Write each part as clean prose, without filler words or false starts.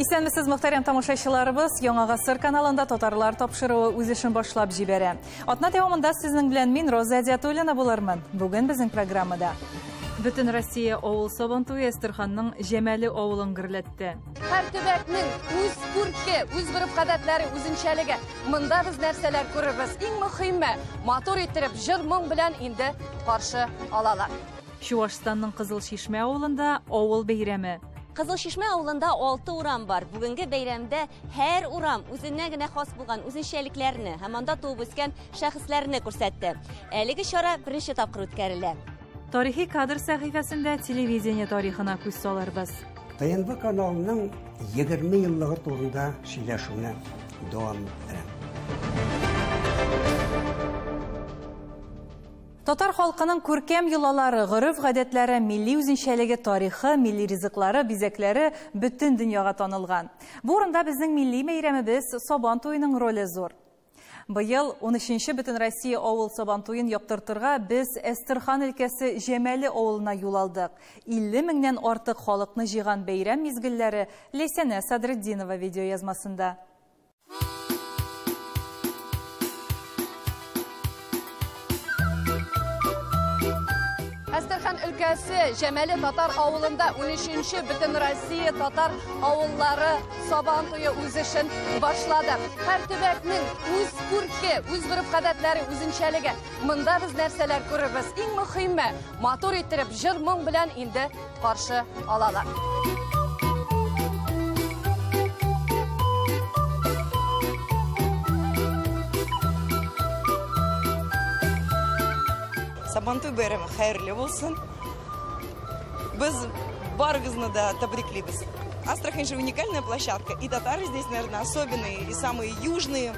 Исәнмесез, мөхтәрәм тамашачыларыбыз, Яңа Гасыр каналында татарлар тапшыруы үз эшен башлап җибәрә. Атна дәвамында сезнең белән мин Роза Әдиятуллина булырмын. Бүген безнең программада Бөтен Россия авыл Сабантуе Әстерханның Җәмәле авылын гөрләтте. Һәр төбәкнең үз күрке, үз гореф-гадәтләре, үзенчәлеге. Монда без нәрсәләр күрербез. Иң мөһиме, матур иттереп җыр-моң белән инде каршы алалар. Чувашстанның Кызыл Шишмә авылында авыл бәйрәме. Кызыл Шишмә авылында 6 урам бар. Бүгенге бәйрәмдә һәр урам үзенә генә хас булган үзенчәлекләрне һәм анда туып үскән шәхесләрне күрсәтте. Әлеге чара беренче тапкыр үткәрелә. Тарихи кадр сәхифәсендә телевидение тарихына күз салырбыз. ТНВ каналының 20 еллыгы турында сөйләшүне дәвам иттерәм. Татар халкының күркәм йолалары, гореф-гадәтләре, милли үзенчәлеге, тарихы, милли ризыклары, бизәкләре бөтен дөньяга танылган. Бу урында безнең милли бәйрәмебез Сабантуйның роле зур. Быел 13-нче Бөтен Россия авыл Сабантуен яктыртырга без Әстерхан өлкәсе Җәмәле авылына юл алдык. 50 меңнән артык халыкны җыйган бәйрәм мизгелләре Ләйсәнә Садретдинова видеоязмасында. Әстерхан өлкәсе Җәмәле татар авылында 13-нче Бөтен Россия татар авыллары Сабантуе үз эшен башлады. Һәр төбәкнең үз күрке, үз гореф-гадәтләре, үзенчәлеге. Монда без нәрсәләр күрербез. Иң мөһиме, матур иттереп җыр-моң белән инде каршы алалар. Сабантуй бәйрәме хәерле булсын. Без барыгызны да тәбриклибез. Астрахань же уникальная площадка, и татары здесь, наверное, особенные, и самые южные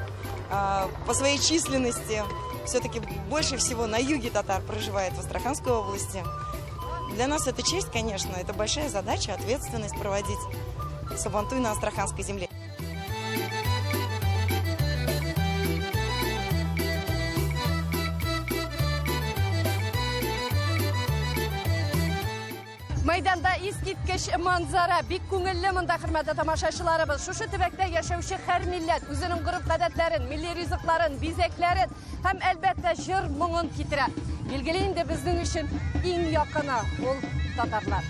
по своей численности. Все-таки больше всего на юге татар проживает в Астраханской области. Для нас это честь, конечно, это большая задача, ответственность проводить Сабантуй на Астраханской земле. Мәйданда искиткеч манзара, бик күңелле монда, хөрмәтле тамашачыларыбыз. Шушы төбәктә яшәүче һәр милләт үзенең гореф-гадәтләрен, милли ризыкларын, бизәкләрен һәм әлбәттә җыр-моңын китерә. Билгеле инде безнең өчен иң якыны ул татарлар.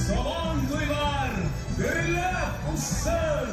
Сабантуйлар гөрләп үссен!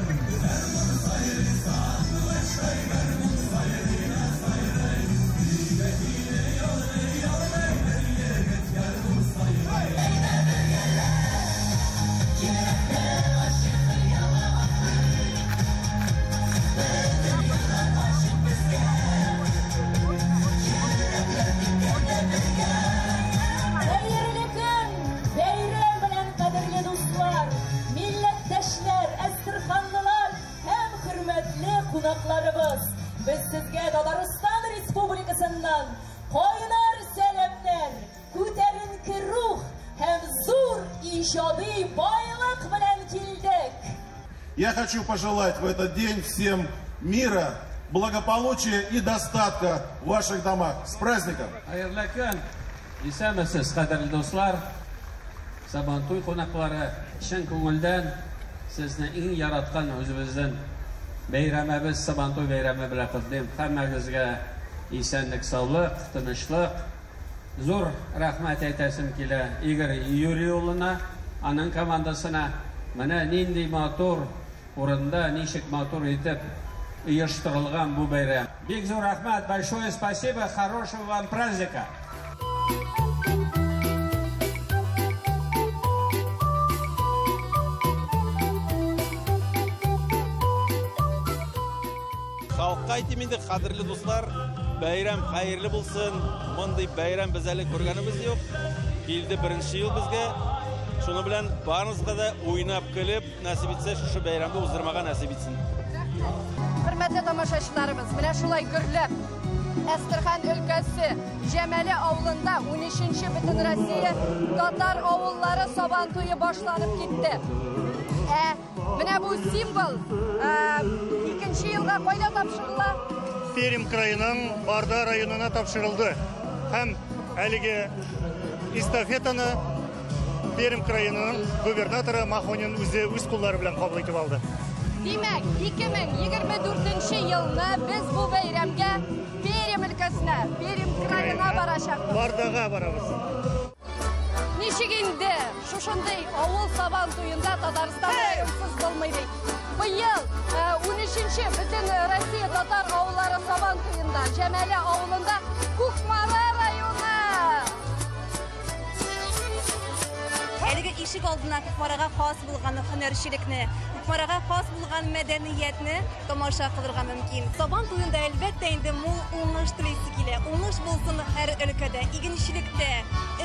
Biz sizge Tataristan Respublikasından koyunar selamlar, ko'tarinki ruh hem zor ijodiy boylik bilan keldik. Я хочу пожелать в этот день всем мира, благополучия и достатка в ваших домах. С праздником! Hayırlı gün. İsəməsiz, qədərli dostlar. Sabantuy qonaqları şən көңелдән sizni eng yaratgan özümüzdən Beyramimiz Sabantuy beyramı bilan qutlayım. Hammagizga isanlik, sog'lik, tinchlik, zo'r rahmat aytasim kela. Igor Yuriyulina, aning komandasına mana nindi motor o'rinda, nishik motor etib uyushtirilgan bu bayram. Bek zo'r rahmat, большое спасибо, хорошего вам праздника. Айтымында қадірлі достар, бәйрам қайырлы болсын. Мұндай бәйрам біз әлі көргеніміз жоқ. Келді бірінші ел бізге. Шуны білән барыңызға да ойнап келіп, нәсіп етсе, шушы бәйрамды уздырмаға нәсіп етсін. Хөрмәтле тамашачыларыбыз, менә шулай гөрләп Әстерхан өлкәсе Җәмәле авылында 13-нче Бөтен Россия татар авыллары Сабантуе башланып китте. Менә бу символ 2-нче елга кайда тапшырыла? Пермь крайының Барда районына тапшырылды. Һәм әлеге эстафетаны Пермь крайының губернаторы Махонин үзе үз куллары белән кабул итеп алды. Demek 2024 yılını biz bu bayramga Пермь өлкәсенә, Пермь крайына барачакбыз. Бардага барабыз. Ничек инде шушындай авыл сабан туенда Татарстан районсыз булмайды. Быел 13-нче бөтен Россия татар авыллары сабан туенда Җәмәле авылында Кукмара районы. Әлеге ишек алдына Кукмарага хас булган һөнәрчелекне, Кукмарага хас булган мәдәниятне тамаша кылырга мөмкин. Сабан туенда әлбәттә инде мул уңыш телисе килә. Уңыш булсын һәр өлкәдә, игенчелектә,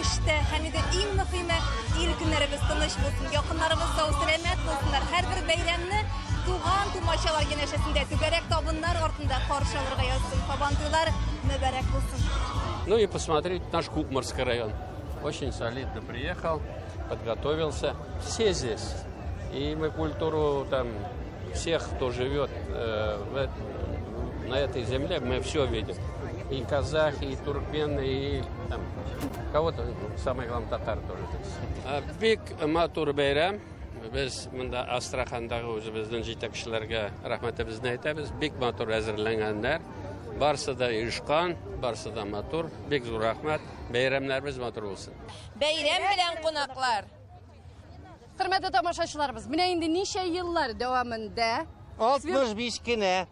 эштә, һәм дә иң мөһиме ил көннәребез тыныч булсын, якыннарыбыз сау сәламәт булсыннар. Һәр бер бәйрәмне туган тумачалар янәшәсендә түгәрәк табыннар артында каршы алырга язсын. Сабан туйлар мөбарәк булсын. Ну и посмотреть наш Кукмарский район. Очень солидно приехал, подготовился. Все здесь. И мы культуру там всех, кто живет на этой земле, мы все видим. И казахи, и туркмены, и там, кого-то, самое главное, татар тоже здесь. Бик матур бәйрәм. Biz mında Astraxandагы үзебезнең җитәкчеләргә рәхмәтебезне әйтәбез. Бик матур әзерләнгәннәр. Барсы да ишкан, барсы да матур. Бик зур рәхмәт. Бәйрәмнәребез матур булсын. Бәйрәм белән кунаклар. Хөрмәтле тамашачыларыбыз, менә инде ничә еллар дәвамында 65 кенә.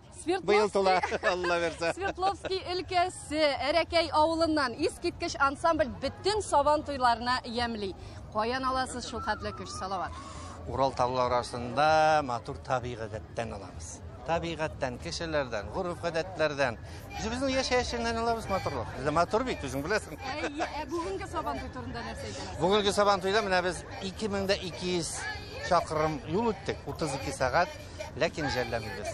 Быел тула, Алла версә. Свердловский өлкәсе Әрәкәй авылыннан искиткеч ансамбль бөтен сабан туйларына ямли. Каян аласыз шул хәтле көч салават? Урал таулары арасында матур табигатьтән алабыз. Табигатьтән, кешеләрдән, гореф-гадәтләрдән. Безнең яшәешеннән алабыз матурлык. Бездә матур бит, үзең беләсең. Бүгенге сабан туй турында нәрсә әйтәсез? Бүгенге сабан туйда менә без 2200 чакрым юл үттек, 32 сәгать, ләкин җәлләмибез.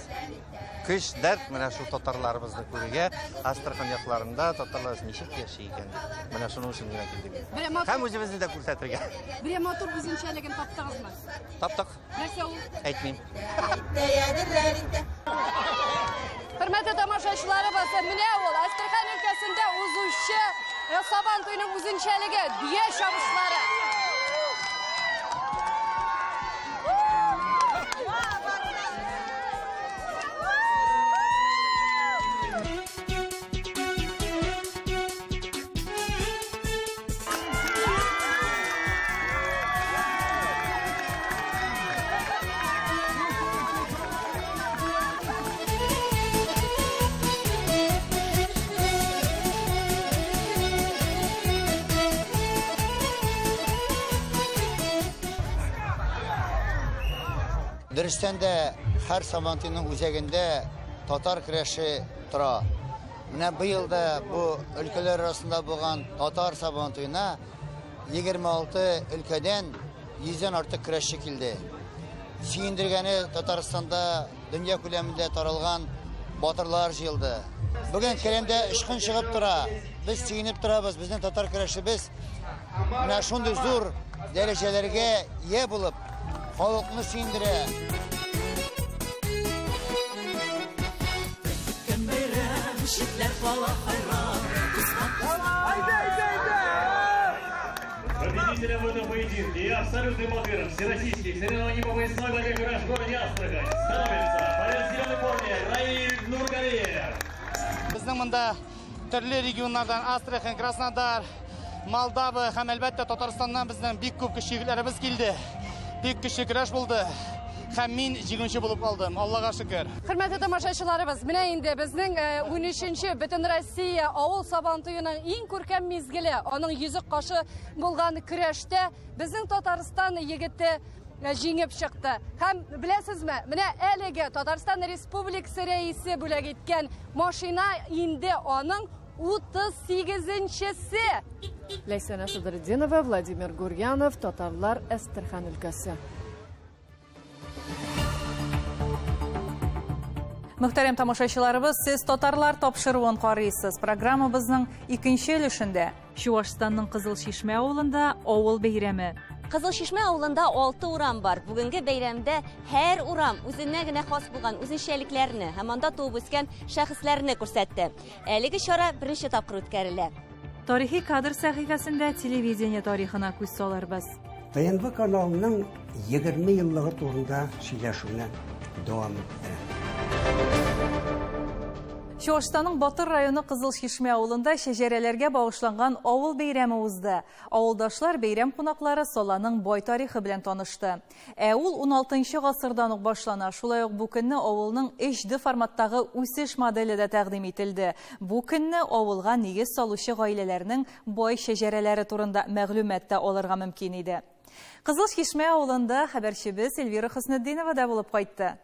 Көч, дәрт менә шу татарларыбызны күрергә, Астрахань якларында татарлар ничек яши икән. Менә шуның өчен генә килдек. Һәм үзебезне дә күрсәтергә. Бер матур үзенчәлеген таптыгызмы? Таптык. Нәрсә ул? Әйтмим. Хөрмәтле тамашачыларыбыз, менә ул Астрахань өлкәсендә узучы сабан туйның үзенчәлеге, бия чабышлары. Дөрестән дә һәр сабан туйның үзәгендә татар көрәше тора. Менә быел да бу өлкәләр арасында булган татар сабан туйына 26 өлкәдән 100-дән артык көрәшче килде. Сөендергәне Татарстанда дөнья күләмендә таралган батырлар җыелды. Бүген Кәремдә ышкын чыгып тора. Без сөенеп торабыз, безнең татар көрәшебез менә шундый зур дәрәҗәләргә ия булып, халыкны сөендерә. Победителем в этом поединке и абсолютным модером всероссийских соревнований по поясной борьбе кураж в городе Астрахань становится боец зеленой форме Раиль Нургалиев. Безнең монда төрле регионнардан Астрахань, Краснодар, Молдова һәм әлбәттә Татарстаннан безнең бик күп кеше егетләребез килде. Бик кеше көрәш булды. Һәм мин җиңүче булып калдым. Аллага шөкер. Хөрмәтле тамашачыларыбыз, менә инде безнең 13-нче бөтен Россия авыл сабан туеның иң күркәм мизгеле, аның йөзек кашы булган көрәштә безнең Татарстан егете җиңеп чыкты. Һәм беләсезме, менә әлеге Татарстан Республикасы рәисе бүләк иткән машина инде аның 38-нчесе. Ләйсәнә Садырдинова, Владимир Гурьянов, Татарлар, Астрахань өлкәсе. Мөхтәрәм тамашачыларыбыз, сез татарлар тапшыруын карыйсыз. Программабызның икенче өлешендә Чуашстанның Кызыл Шишмә авылында авыл бәйрәме. Кызыл Шишмә авылында 6 урам бар. Бүгенге бәйрәмдә һәр урам үзенә генә хас булган үзенчәлекләрне һәм анда туып үскән шәхесләрне күрсәтте. Әлеге чара беренче тапкыр үткәрелә. Тарихи кадр сәхифәсендә телевидение тарихына күз салырбыз. ТНВ каналының 20 еллыгы турында сөйләшүне дәвам итә. Чуашстанның Батыр районы Кызылшишмә авылында шәҗәрәләргә багышланган авыл бәйрәме узды. Авылдашлар бәйрәм кунаклары Соланың бай тарихы белән танышты. Ул 16-нчы гасырдан ук башлана. Шулай ук бу көнне авылның HD форматтагы үсеш моделе дә тәкъдим ителде. Бу көнне авылга нигез салучы гаиләләрнең бай шәҗәрәләре турында мәгълүмат та алырга мөмкин иде. Кызылшишмә авылында хәбәрчебез Эльвира Хөснетдинова да булып кайтты.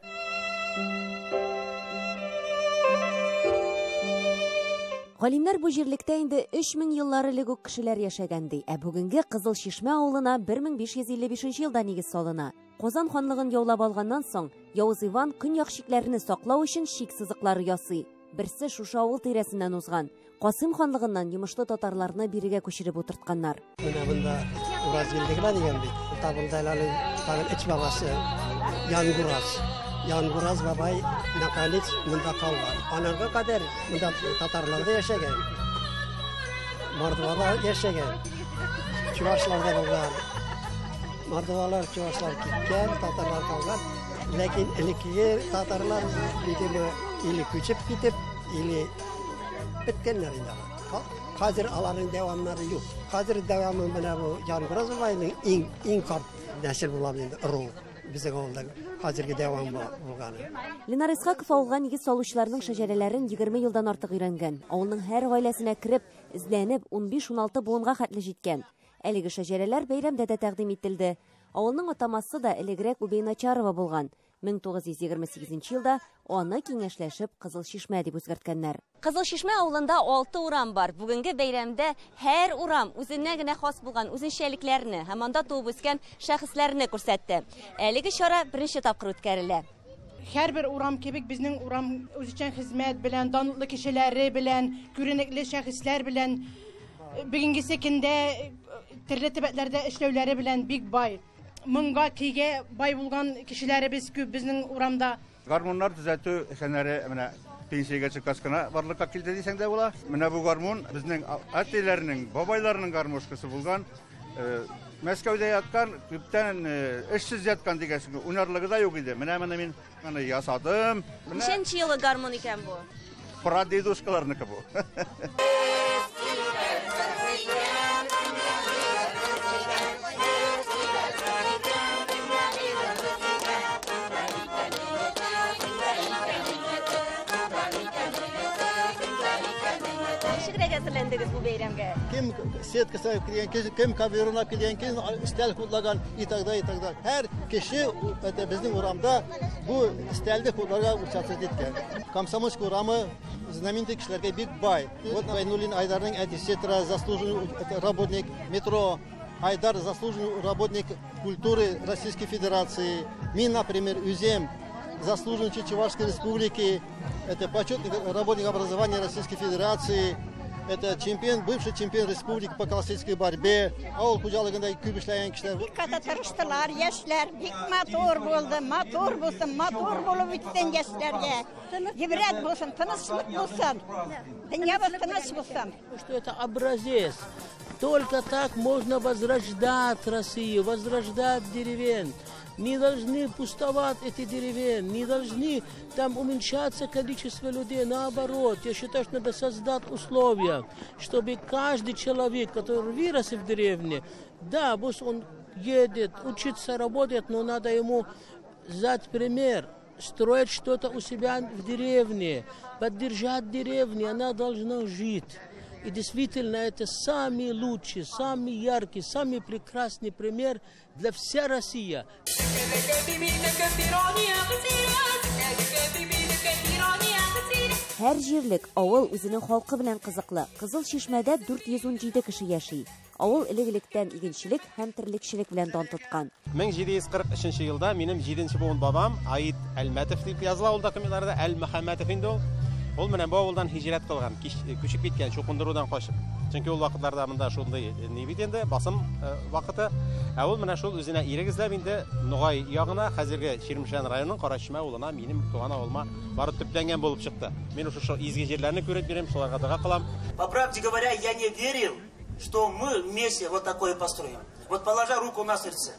Галимнәр бу җирлектә инде 3000 еллар элек үк кешеләр яшәгән ди. Бүгенге Кызылшишмә авылына 1555 елда нигез салына. Казан ханлыгын яулап алганнан соң, Явыз Иван көньяк чикләрне саклау өчен чик сызыклары ясый. Берсе шушы авыл тирәсеннән узган. Касым ханлыгыннан йомышлы татарларны бирегә күчереп утыртканнар. Менә монда Уразгилдегә дигән бит. Табылдайларның тагын эч бабасы Янгураз бабай наконец монда калган. Анарга кадәр монда татарларда яшәгән. Мордвалар яшәгән. Чуашларда булган. Мордвалар, чуашлар киткән, татарлар калган. Ләкин элекке татарлар битеме или күчеп китеп, или беткәннәр инде. Хәзер аларның дәвамнары юк. Хәзер дәвамы менә бу Янгураз бабайның иң карт нәсел була инде ру. Безнең авылда хәзерге дәвам булган. Ленар Исхаков авылга нигез салучыларның шәҗәрәләрен 20 елдан артык өйрәнгән. Авылның һәр гаиләсенә кирип, изләнеп 15-16 буынга хәтле җиткән. Әлеге шәҗәрәләр бәйрәмдә дә тәкъдим ителде. Авылның атамасы да элегрәк Убей Начарова булган. 1928 елда аны киңәшләшеп Кызылшишмә дип үзгәрткәннәр. Кызылшишмә авылында 6 урам бар. Бүгенге бәйрәмдә һәр урам үзенә генә хас булган үзенчәлекләрне һәм анда туып үскән шәхесләрне күрсәтте. Әлеге чара беренче тапкыр үткәрелә. Һәрбер урам кебек безнең урам үзенчән хезмәт белән, данлыклы кешеләре белән, күренекле шәхесләр белән, бүгенге көндә төрле төбәкләрдә эшләүләре белән бик бай. Мыңга кигә бай булган кешеләребез күп безнең урамда. Гармоннар төзәтү эшләнәре менә пенсиягә чыккач кына барлыкка килде дисәң дә була. Менә бу гармон безнең әтиләрнең, бабайларның гармошкасы булган. Мәскәүдә яткан, күптән эшсез яткан дигәсен уйнарлыгы да юк иде. Менә мин аны ясадым. Ничәнче елы гармон икән бу? Прадедушкаларныкы бу. Әзерләндегез бу бәйрәмгә? Кем сетка саеп килгән, кем каверына килгән, кем стәл кутлаган и так далее. Һәр кеше безнең урамда бу стәлдә кутларга участвовать иткән. Комсомольский урамы знаменитый кешеләргә бик бай. Вот Байнуллин Айдарның әтисе заслуженный работник метро, Айдар заслуженный работник культуры Российской Федерации. Мин, например, үзем заслуженный Чувашской Республики, это почетный работник образования Российской Федерации. Это бывший чемпион республики по классической борьбе. Авыл хуҗалыгында күп эшләгән кешеләр. Ката тырыштылар, яшьләр бик матур булды. Матур булсын, матур булып үтсен яшьләргә. Гибрәт булсын, тынычлык булсын. Дөньябыз тыныч булсын. Что это образец. Только так можно возрождать Россию, возрождать деревень. Не должны пустовать эти деревни, не должны там уменьшаться количество людей. Наоборот, я считаю, что надо создать условия, чтобы каждый человек, который вырос в деревне, да, пусть он едет, учится, работает, но надо ему дать пример, строить что-то у себя в деревне, поддержать деревню, она должна жить. И действительно, это самый лучший, самый яркий, самый прекрасный пример для всей России. Һәр җирлек авыл үзенең халкы белән кызыклы. Кызылшишмәдә 417 кеше яши. Авыл элек-электән игенчелек һәм терлекчелек белән дан тоткан. 1743 елда минем 7нче буын бабам Аид Әлмәтов дип языла ул документларда, Әл-Мөхәммәтов инде ул. Ул менән бу авылдан һиҗрәт кылган, күчеп киткән, чукындырудан качып. Чөнки ул вакытларда монда шундый ни бит инде, басым вакыты. Ә ул менә шул үзенә ирек эзләп инде Нугай ягына, хәзерге Чирмешән районының Карашишмә авылына, минем туган авылыма барып төпләнгән булып чыкты. Мин шушы изге җирләрне күреп бирәм, шуларга дога кылам. По правде говоря, я не верил, что мы вместе вот такое построим. Вот положа руку на сердце.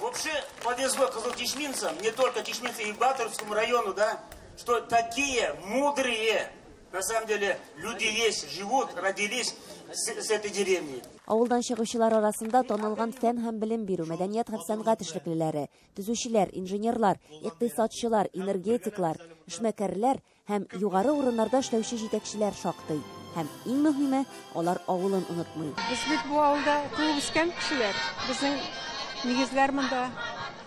Вообще повезло кызылчишминцам, не только чешминцам и Батуровскому району, да, что такие мудрые, на самом деле, люди есть, живут, родились с этой деревни. Авылдан чыгучылар арасында танылган фән һәм белем бирү, мәдәният һәм сәнгать эшлеклеләре, төзүчеләр, инженерлар, икътисадчылар, энергетиклар, эшмәкәрләр һәм югары урыннарда эшләүче җитәкчеләр шактый. Һәм иң мөһиме, алар авылын онытмый. Без бит бу авылда туып үскән кешеләр. Безнең нигезләр монда,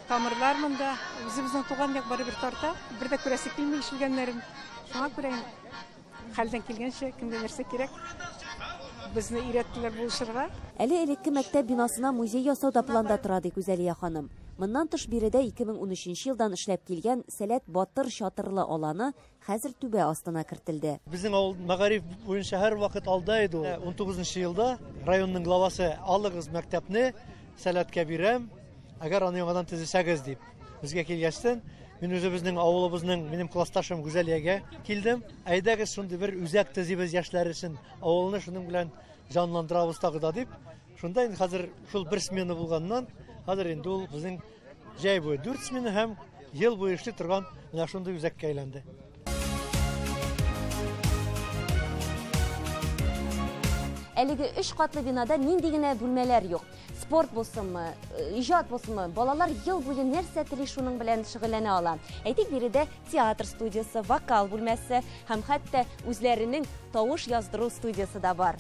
тамырлар монда, үзебезнең туган як барыбер тарта. Бер дә күрәсе килми ишелгәннәрен. Шуңа күрә хәлдән килгәнчә кемдә нәрсә кирәк? Безне өйрәттеләр булышырга. Әле элекке мәктәп бинасына музей ясау да планда тора, ди Гүзәлия ханым. Моннан тыш биредә 2013 елдан эшләп килгән Сәләт Батыр чатырлы аланы хәзер түбә астына кертелде. Безнең авыл мәгариф буенча һәр вакыт алда иде. 19 елда районның главасы алыгыз мәктәпне Сәләткә бирәм, әгәр аны яңадан төзесәгез дип. Безгә килгәчтән мин үзебезнең авылыбызның минем классташым Гүзәлиягә килдем. Әйдәгез шундый бер үзәк төзибез яшьләр өчен, авылны шуның белән җанландырабыз тагыда дип. Шунда инде хәзер шул бер смена булганнан, хәзер инде ул безнең җәй буе 4 смена һәм ел буе эшли торган менә шундый үзәккә әйләнде. Әлеге 3 катлы бинада нинди генә бүлмәләр юк. Спорт булсынмы, иҗат булсынмы, балалар ел буе нәрсә тели шуның белән шөгыльләнә ала. Әйтик, биредә театр студиясе, вокал бүлмәсе һәм хәтта үзләренең тавыш яздыру студиясы да бар.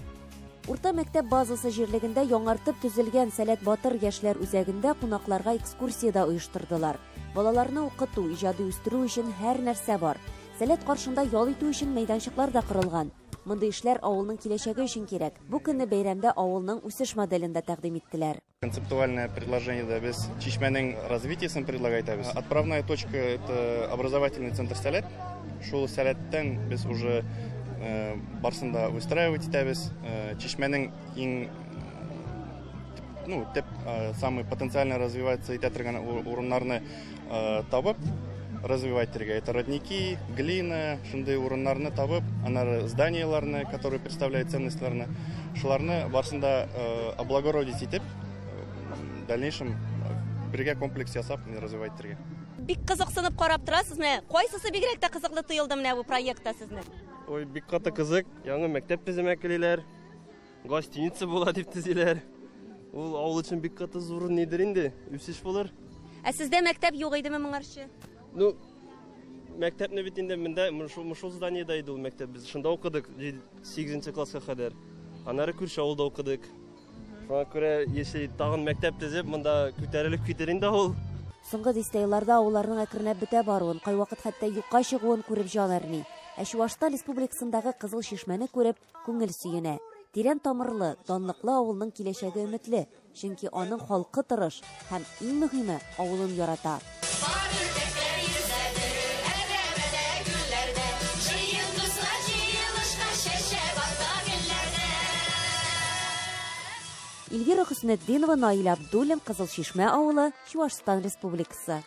Урта мәктәп базасы җирлегендә яңартып төзелгән Сәләт Батыр яшьләр үзәгендә кунакларга экскурсия да оештырдылар. Балаларны укыту, иҗади үстерү өчен һәр нәрсә бар. Сәләт каршында ял итү өчен мәйданчыклар да корылган. Мондый эшләр авылның киләчәге өчен кирәк. Бу көнне бәйрәмдә авылның үсеш моделен дә тәкъдим иттеләр. Концептуальное предложение да без Чишмәнең развитиесен предлагайтабыз. Отправная точка это образовательный центр Сәләт. Шул Сәләттән без уже барсында выстраивать итәбез. Чишмәнең иң самый потенциально развиваться итә торган урыннарны табып развивать тирге. Это родники, глина, шундый урыннарны табып, анары зданияларны, которые представляют ценностьларны, шуларны барсында облагородить итеп, в дальнейшем бергә комплекс ясап развивать тирге. Бик кызыксынып карап торасызмы? Кайсысы бигрәк тә кызыклы тоелды менә бу проектта сезне? Ой, бик каты кызык. Яңа мәктәп төземәк киләләр. Гостиница була дип төзиләр. Ул авыл өчен бик каты зур нидер инде, үсеш булыр. Ә сездә мәктәп юк идеме моңарчы? Ну, мәктәпне бит инде монда шул зданиедә иде ул мәктәп. Без шунда укыдык 8нче класска кадәр. Аннары күрше авылда укыдык. Шуңа күрә яши тагын мәктәп төзеп, монда күтәрелеп китер инде ул. Соңгы дистәйләрдә авылларның әкренләп бетә баруын, кайвакыт хәтта юкка чыгуын күреп җан әрни. Ә Чуашстан Республикасындагы Кызыл Чишмәне күреп күңел сөенә. Тирән тамырлы, данлыклы авылның киләчәге өметле, чөнки аның халкы тырыш һәм иң мөһиме авылын ярата. Эльвира Хөснетдинова, Наил Абдуллин, Кызыл Чишмә авылы, Чуашстан Республикасы.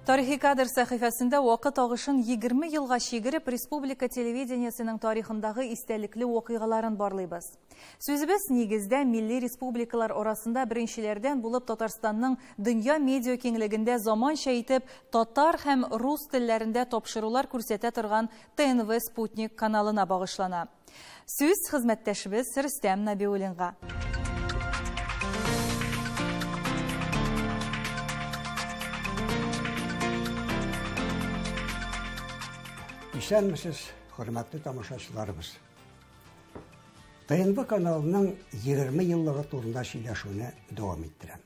Тарихи кадр сәхифәсендә вакыт агышын 20 елга чигереп республика телевидениесенең тарихындагы истәлекле вакыйгаларын барлыйбыз. Сүзебез нигездә милли республикалар арасында беренчеләрдән булып Татарстанның дөнья медиа киңлегендә заманча итеп татар һәм рус телләрендә тапшырулар күрсәтә торган ТНВ Спутник каналына багышлана. Сүз хезмәттәшебез Рөстәм Набиуллинга. Исәнмесез, хөрмәтле тамашачыларыбыз. ТНВ каналының 20 еллыгы турында сөйләшүне дәвам иттерәм.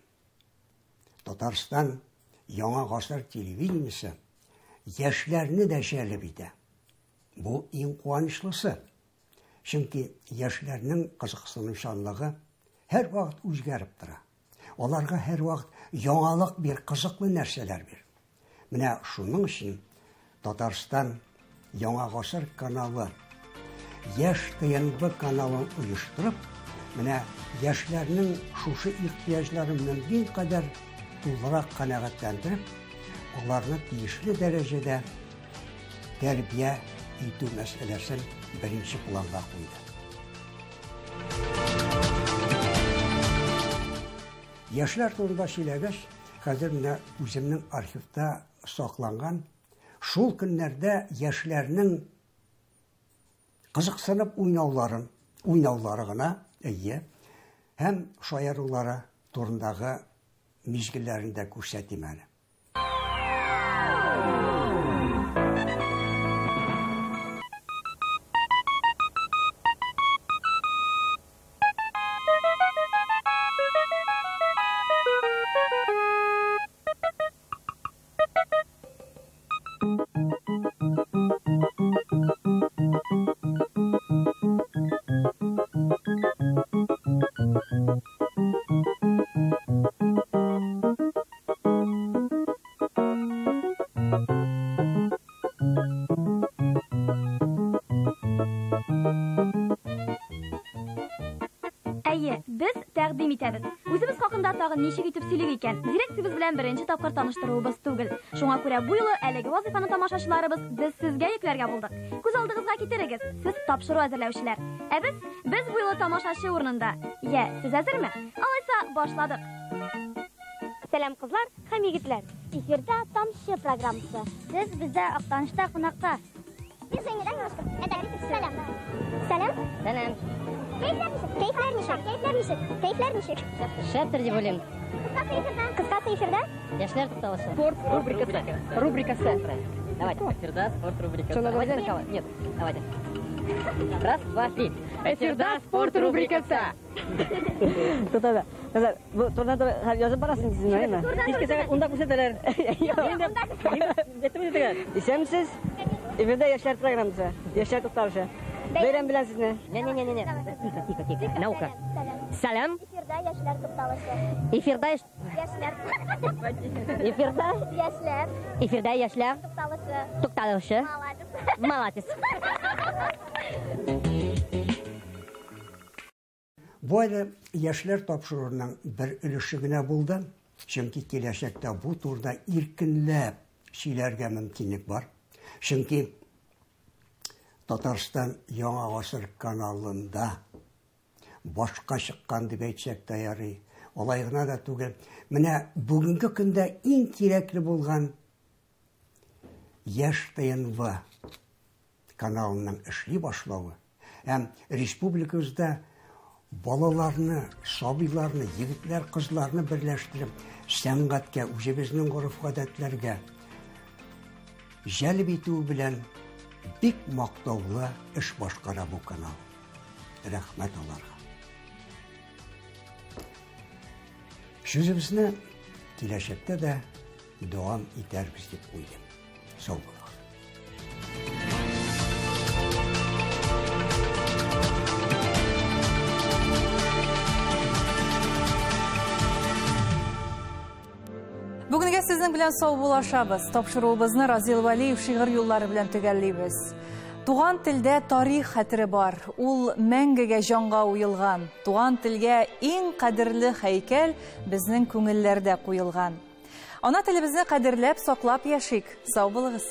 Татарстан яңа гасыр телевидениесе яшьләрне дә җәлеп итә. Бу иң куанычлысы. Чөнки яшьләрнең кызыксынучанлыгы һәр вакыт үзгәреп тора. Аларга һәр вакыт яңалык бер, кызыклы нәрсәләр бир. Менә шуның өчен Татарстан яңа гасыр каналы яшь ТНВ каналын оештырып, менә яшьләрнең шушы ихтыяҗларын мөмкин кадәр тулырак канәгатьләндереп, аларны тиешле дәрәҗәдә тәрбия итү мәсьәләсен беренче планга куйды. Яшьләр турында сөйләгәч, хәзер менә үземнең архивта сакланган шул көннәрдә яшьләрнең кызыксынып уйнаулары гына, һәм шаярулары турындагы мизгелләрен дә күрсәтим әле. Biz təqdim etəбез. Үзебез хакында тагын ничек итеп сөйлик икән? Директ сез белән беренче тапкыр таныштыруыбыз түгел. Шуңа күрә бу юлы әлеге вазифаны тамашачыларыбыз без сезгә йөкләргә булдык. Күз алдыгызга китерегез. Сез тапшыру әзерләүчеләр. Ә без бу юлы тамашачы урынында. Сез әзерме? Алайса башладык. Сәлам кызлар һәм егетләр. Эфирдә тамчы программасы. Сез бездә Актанышта кунакта. Сәлам. Сәлам. Keyifler nişek? Şəptir deyib olayım. Kıskası efirdə? Yaşlar tutalası. Sport рубрикасы. Давайте, эфирда спорт рубрикасы. Давайте начало. Нет, давайте. Раз, два, три. Эфирда спорт рубрикасы. Tutada. Bu tornada yazıp barasın sizin değil mi? Hiç kese onda küseteler. Getirmeyecekler. İsem siz? Efirde yaşlar programımızı. Yaşlar tutalası. Beyran bilen siz ne? Ne. Tiko. Nauka. Salam. Efirdə yaşlar tutalası. Efirda Yaşlar. Efirda yaşlar tutalası. Malatis. Bu ayda яшьләр тапшыруының bir өлеше генә булды. Чөнки киләчәктә бу турда иркенләп сөйләргә мөмкинлек бар. Чөнки Татарстан Яңа Гасыр каналында башка чыккан дип әйтсәк тә ярый. Алай гына да түгел. Менә бүгенге көндә иң кирәкле булган Яшь ТНВ каналының эшли башлавы һәм республикабызда балаларны, сабыйларны, егетләр, кызларны берләштереп, сәнгатькә, үзебезнең гореф-гадәтләргә җәлеп итү белән бик мактаулы эш башкара бу канал. Рәхмәт аларга. Сүзебезне киләчәктә дә дәвам итәрбез дип уйлыйм. Сау булыгыз. Бүгенге сезнең белән сау булашабыз. Тапшыруыбызны Разил Валиев шигырь юллары белән төгәллибез. Туган телдә тарих хәтере бар. Ул мәңгегә җанга уелган. Туган телгә иң кадерле һәйкәл безнең күңелләрдә куелган. Ана телебезне кадерләп, саклап яшик. Сау булыгыз.